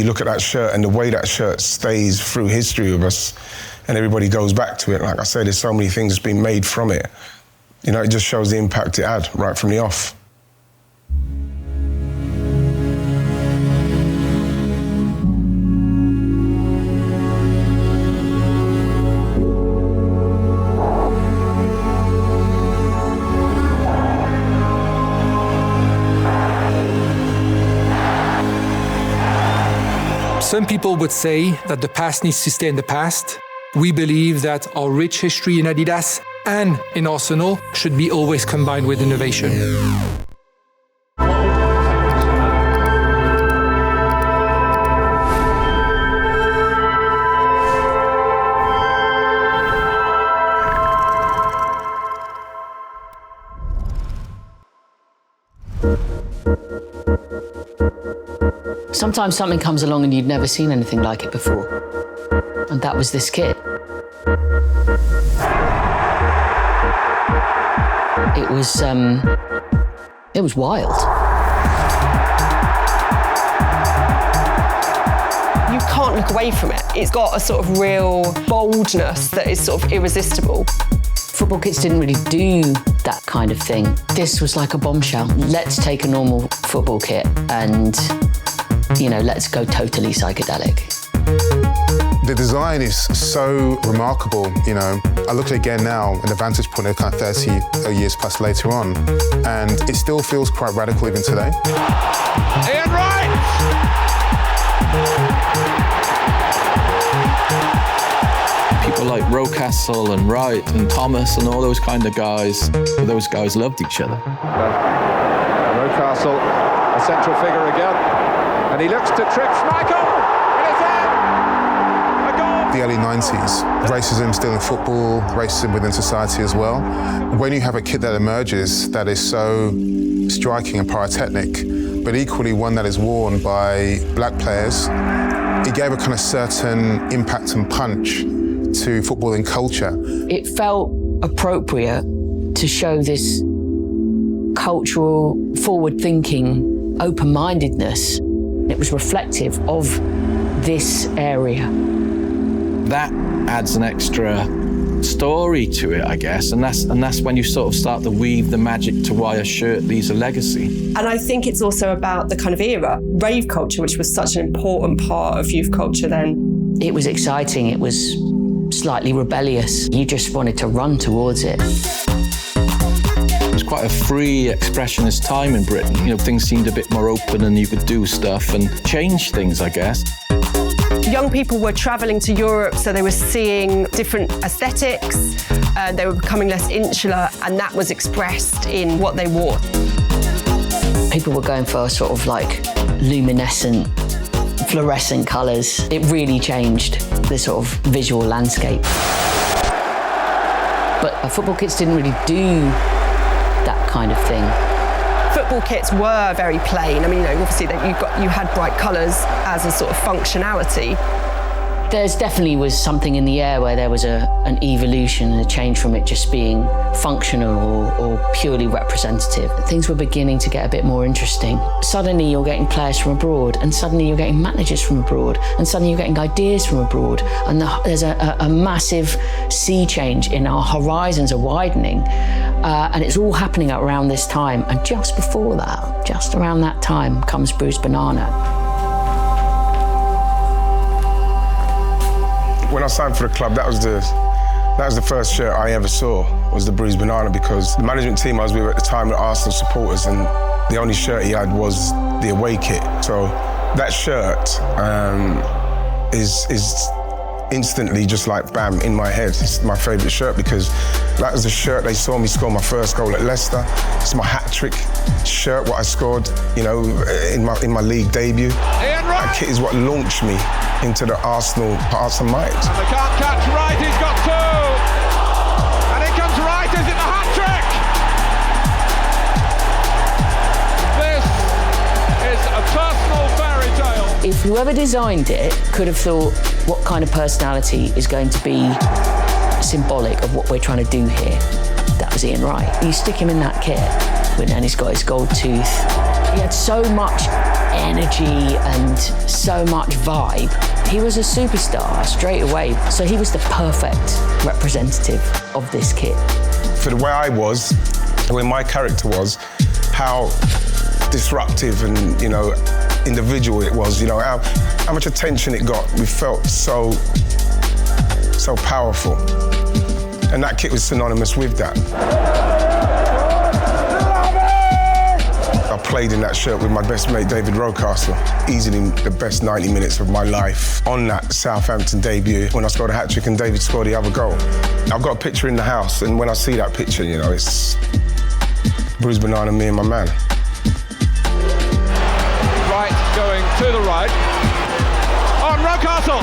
you look at that shirt and the way that shirt stays through history with us, and everybody goes back to it. Like I said, there's so many things that's been made from it. You know, it just shows the impact it had right from the off. Some people would say that the past needs to stay in the past. We believe that our rich history in Adidas and in Arsenal should be always combined with innovation. Sometimes something comes along and you'd never seen anything like it before. And that was this kit. It was wild. You can't look away from it. It's got a sort of real boldness that is sort of irresistible. Football kits didn't really do that kind of thing. This was like a bombshell. Let's take a normal football kit and, you know, let's go totally psychedelic. The design is so remarkable, you know. I look at it again now in the vantage point of kind of 30 years plus later on, and it still feels quite radical even today. Ian Wright! People like Rocastle and Wright and Thomas and all those kind of guys, those guys loved each other. Rocastle, a central figure again, and he looks to trip Schmeichel, and it's in! A goal! The early 90s, racism still in football, racism within society as well. When you have a kit that emerges that is so striking and pyrotechnic, but equally one that is worn by black players, it gave a kind of certain impact and punch to footballing culture. It felt appropriate to show this cultural, forward-thinking, open-mindedness. It was reflective of this area. That adds an extra story to it, I guess, and that's when you sort of start to weave the magic to why a shirt leaves a legacy. And I think it's also about the kind of era, rave culture, which was such an important part of youth culture then. It was exciting, it was slightly rebellious. You just wanted to run towards it. It was quite a free expressionist time in Britain. You know, things seemed a bit more open and you could do stuff and change things, I guess. Young people were travelling to Europe, so they were seeing different aesthetics, they were becoming less insular, and that was expressed in what they wore. People were going for sort of like luminescent, fluorescent colours. It really changed the sort of visual landscape. But football kits didn't really do that kind of thing. Football kits were very plain. I mean, you know, obviously you had bright colours as a sort of functionality. There's definitely was something in the air where there was an evolution and a change from it just being functional or purely representative. Things were beginning to get a bit more interesting. Suddenly you're getting players from abroad, and suddenly you're getting managers from abroad, and suddenly you're getting ideas from abroad, and there's a massive sea change in our horizons are widening, and it's all happening around this time. And just before that, just around that time, comes Bruised Banana. When I signed for the club, that was the first shirt I ever saw, was the Bruised Banana, because the management team I was with at the time were Arsenal supporters, and the only shirt he had was the away kit. So that shirt is instantly just like bam in my head. It's my favourite shirt because that was the shirt they saw me score my first goal at Leicester. It's my hat-trick shirt, what I scored, you know, in my league debut. That kit is what launched me into the Arsenal hearts and minds. And they can't catch Wright, he's got two! And in comes Wright, is it the hat-trick? This is a personal fairy tale. If whoever designed it could have thought, what kind of personality is going to be symbolic of what we're trying to do here, that was Ian Wright. You stick him in that kit, and he's got his gold tooth. He had so much energy and so much vibe. He was a superstar straight away. So he was the perfect representative of this kit. For the way I was, the way my character was, how disruptive and, individual it was, how much attention it got. We felt so powerful. And that kit was synonymous with that. I played in that shirt with my best mate, David Rocastle. Easily the best 90 minutes of my life on that Southampton debut when I scored a hat-trick and David scored the other goal. I've got a picture in the house, and when I see that picture, it's Bruised Banana, me and my man. Wright going to the right. On Rocastle!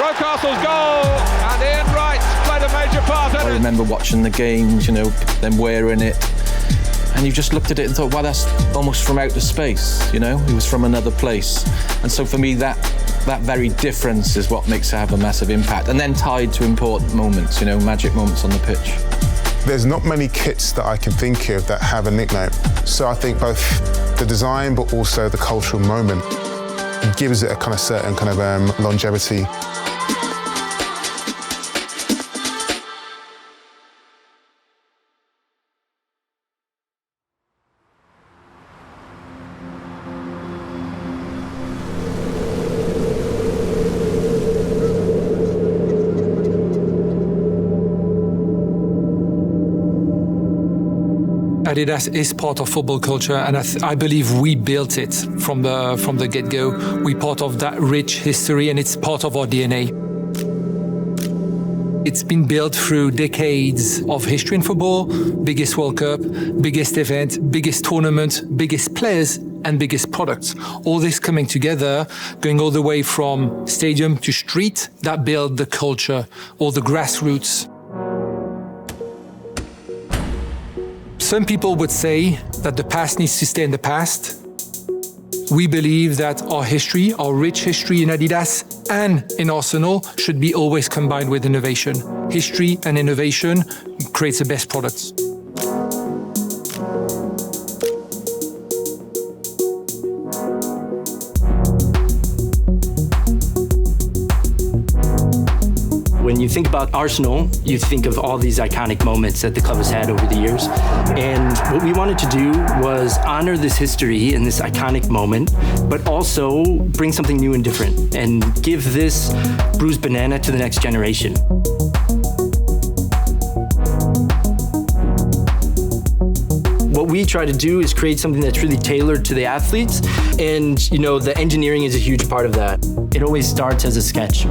Rocastle's goal, and Ian Wright played a major part in it. I remember watching the games, them wearing it, and you just looked at it and thought, wow, that's almost from outer space, He was from another place. And so for me, that very difference is what makes it have a massive impact, and then tied to important moments, magic moments on the pitch. There's not many kits that I can think of that have a nickname. So I think both the design, but also the cultural moment gives it a certain longevity. Adidas is part of football culture, and I believe we built it from the get-go. We're part of that rich history, and it's part of our DNA. It's been built through decades of history in football, biggest World Cup, biggest event, biggest tournament, biggest players, and biggest products. All this coming together, going all the way from stadium to street, that build the culture, all the grassroots. Some people would say that the past needs to stay in the past. We believe that our history, our rich history in Adidas and in Arsenal should be always combined with innovation. History and innovation creates the best products. When you think about Arsenal, you think of all these iconic moments that the club has had over the years. And what we wanted to do was honor this history and this iconic moment, but also bring something new and different and give this Bruised Banana to the next generation. What we try to do is create something that's really tailored to the athletes, and the engineering is a huge part of that. It always starts as a sketch.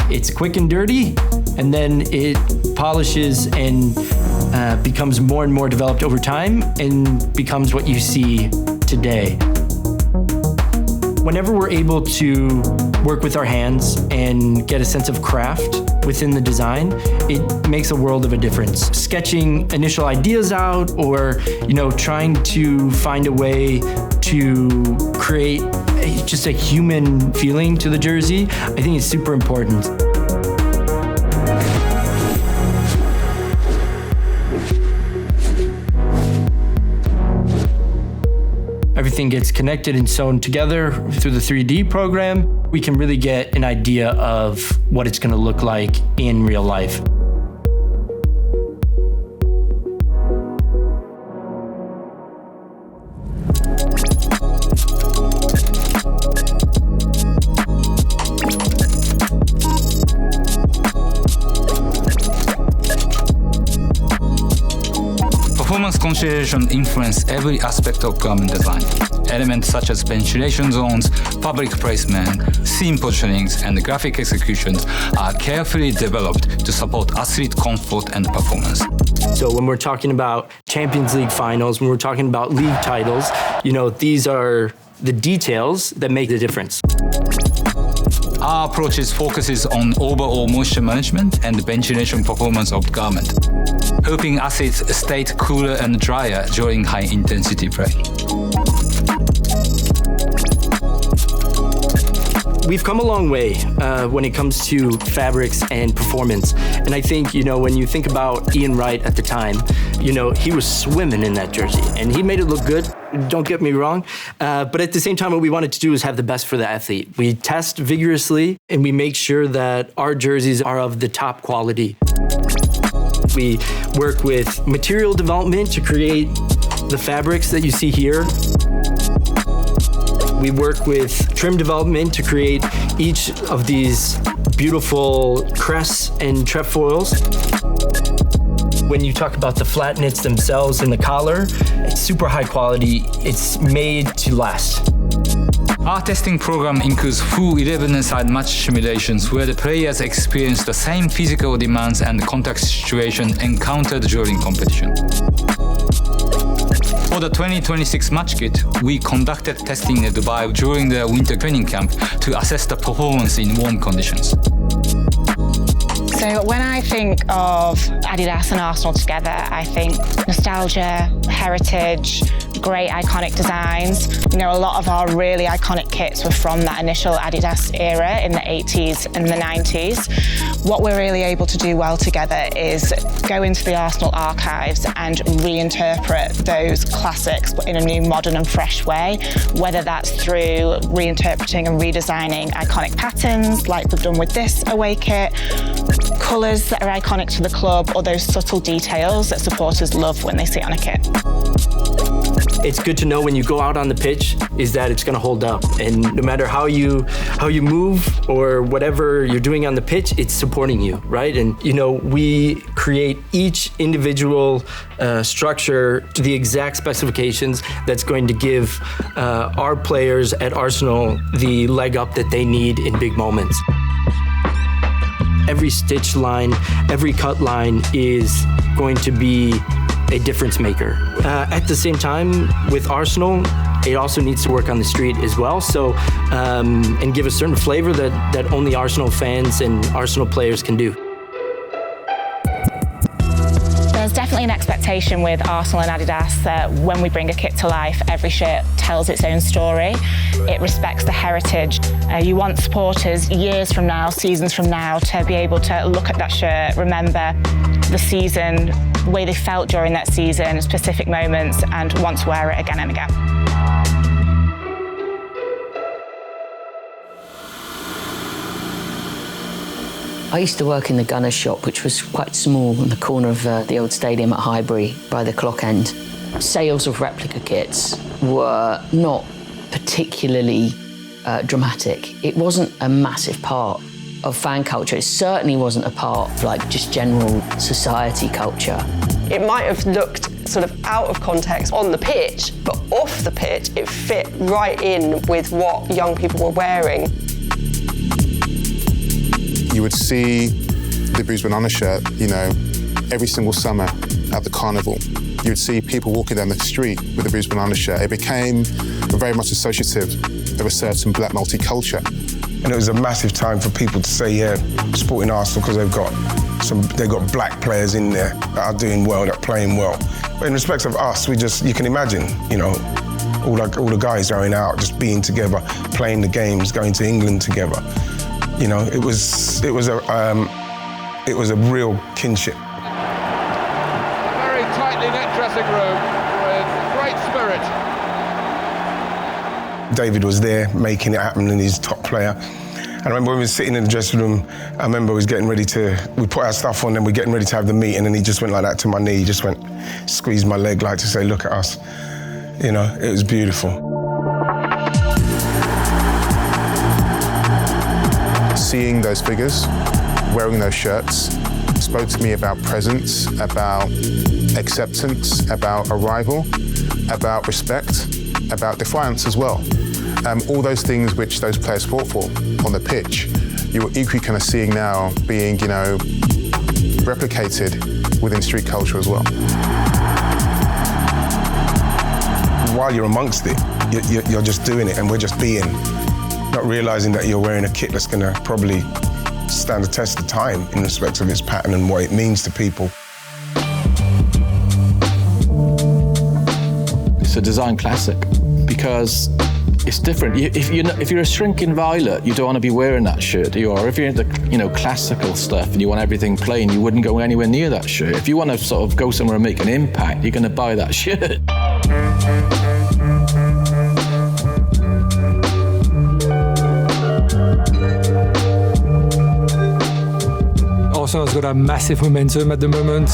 It's quick and dirty, and then it polishes and becomes more and more developed over time and becomes what you see today. Whenever we're able to work with our hands and get a sense of craft within the design, it makes a world of a difference. Sketching initial ideas out, or trying to find a way to create just a human feeling to the jersey, I think is super important. Everything gets connected and sewn together through the 3D program. We can really get an idea of what it's going to look like in real life. Performance consideration influence every aspect of garment design. Elements such as ventilation zones, fabric placement, seam positionings, and graphic executions are carefully developed to support athlete comfort and performance. So when we're talking about Champions League finals, when we're talking about league titles, these are the details that make the difference. Our approach focuses on overall moisture management and ventilation performance of garment, helping athletes stay cooler and drier during high-intensity play. We've come a long way when it comes to fabrics and performance. And I think, when you think about Ian Wright at the time, he was swimming in that jersey and he made it look good. Don't get me wrong. But at the same time, what we wanted to do is have the best for the athlete. We test vigorously and we make sure that our jerseys are of the top quality. We work with material development to create the fabrics that you see here. We work with trim development to create each of these beautiful crests and trefoils. When you talk about the flat knits themselves and the collar, it's super high quality. It's made to last. Our testing program includes full 11-side match simulations where the players experience the same physical demands and contact situation encountered during competition. For the 2026 match kit, we conducted testing in Dubai during the winter training camp to assess the performance in warm conditions. So when I think of Adidas and Arsenal together, I think nostalgia, heritage, great iconic designs. A lot of our really iconic kits were from that initial Adidas era in the 80s and the 90s. What we're really able to do well together is go into the Arsenal archives and reinterpret those classics but in a new, modern and fresh way, whether that's through reinterpreting and redesigning iconic patterns like we've done with this away kit, colours that are iconic to the club, or those subtle details that supporters love when they see it on a kit. It's good to know when you go out on the pitch is that it's going to hold up, and no matter how you move or whatever you're doing on the pitch, it's supporting you, right? And we create each individual structure to the exact specifications that's going to give our players at Arsenal the leg up that they need in big moments. Every stitch line, every cut line is going to be a difference maker. At the same time, with Arsenal, it also needs to work on the street as well. So, and give a certain flavor that only Arsenal fans and Arsenal players can do. There's definitely an expectation with Arsenal and Adidas that when we bring a kit to life, every shirt tells its own story. It respects the heritage. You want supporters years from now, seasons from now, to be able to look at that shirt, remember the season, the way they felt during that season, specific moments, and want to wear it again and again. I used to work in the Gunners shop, which was quite small in the corner of the old stadium at Highbury by the clock end. Sales of replica kits were not particularly dramatic. It wasn't a massive part of fan culture. It certainly wasn't a part of just general society culture. It might have looked sort of out of context on the pitch, but off the pitch, it fit right in with what young people were wearing. You would see the Bruised Banana shirt, every single summer at the carnival. You would see people walking down the street with the Bruised Banana shirt. It became very much associative of a certain black multiculture. And it was a massive time for people to say, yeah, supporting Arsenal because they've got black players in there that are doing well, that are playing well. But in respect of us, you can imagine, all the guys going out, just being together, playing the games, going to England together. It was a real kinship. A very tightly knit dressing room with great spirit. David was there making it happen, and he's a top player. And I remember when we were sitting in the dressing room, I remember we put our stuff on and we're getting ready to have the meet, and then he just went like that to my knee. He just went, squeezed my leg like to say, look at us. It was beautiful. Seeing those figures, wearing those shirts, spoke to me about presence, about acceptance, about arrival, about respect, about defiance as well. All those things which those players fought for on the pitch, you're equally kind of seeing now being, replicated within street culture as well. While you're amongst it, you're just doing it, and we're just being. Not realising that you're wearing a kit that's going to probably stand the test of time in respect of its pattern and what it means to people. It's a design classic because it's different. If you're a shrinking violet, you don't want to be wearing that shirt, do you? Or if you're into, classical stuff and you want everything plain, you wouldn't go anywhere near that shirt. If you want to sort of go somewhere and make an impact, you're going to buy that shirt. Arsenal's got a massive momentum at the moment.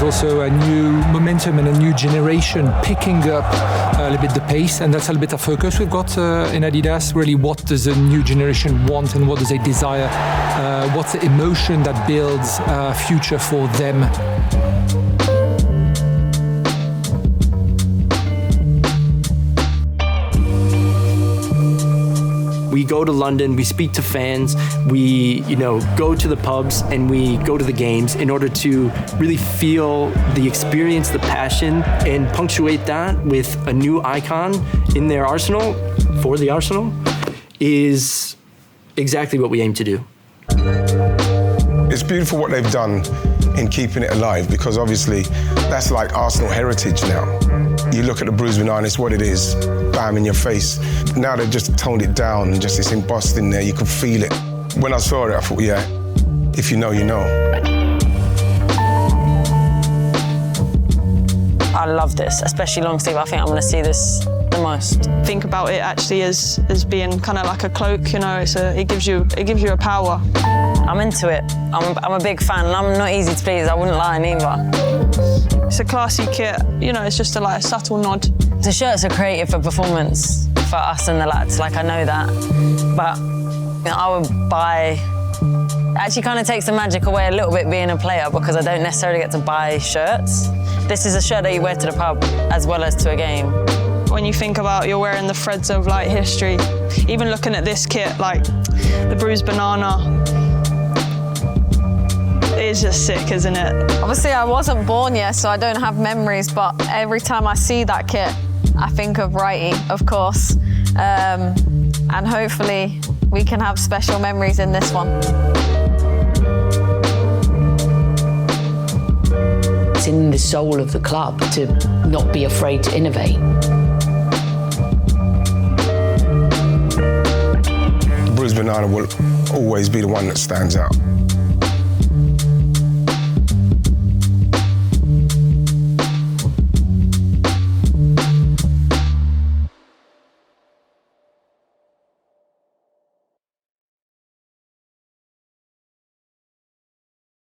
Also a new momentum and a new generation picking up a little bit the pace, and that's a little bit of focus we've got in Adidas. Really, what does a new generation want and what does they desire? What's the emotion that builds a future for them? We go to London, we speak to fans, we go to the pubs and we go to the games in order to really feel the experience, the passion, and punctuate that with a new icon in their arsenal, for the Arsenal, is exactly what we aim to do. It's beautiful what they've done in keeping it alive, because obviously that's like Arsenal heritage now. You look at the Bruised Banana, it's what it is, bam, in your face. Now they've just toned it down and just it's embossed in there, you can feel it. When I saw it, I thought, yeah, if you know, you know. I love this, especially long sleeve. I think I'm going to see this the most. Think about it actually as being kind of like a cloak, it gives you a power. I'm into it. I'm a big fan, and I'm not easy to please. I wouldn't lie either. It's a classy kit. It's just a subtle nod. The shirts are created for performance for us and the lads. I know that, but I would buy. It actually kind of takes the magic away a little bit being a player, because I don't necessarily get to buy shirts. This is a shirt that you wear to the pub as well as to a game. When you think about you're wearing the threads of history, even looking at this kit, the Bruised Banana. It's just sick, isn't it? Obviously, I wasn't born yet, so I don't have memories, but every time I see that kit, I think of Wrighty, of course. And hopefully, we can have special memories in this one. It's in the soul of the club to not be afraid to innovate. The Bruised Banana will always be the one that stands out.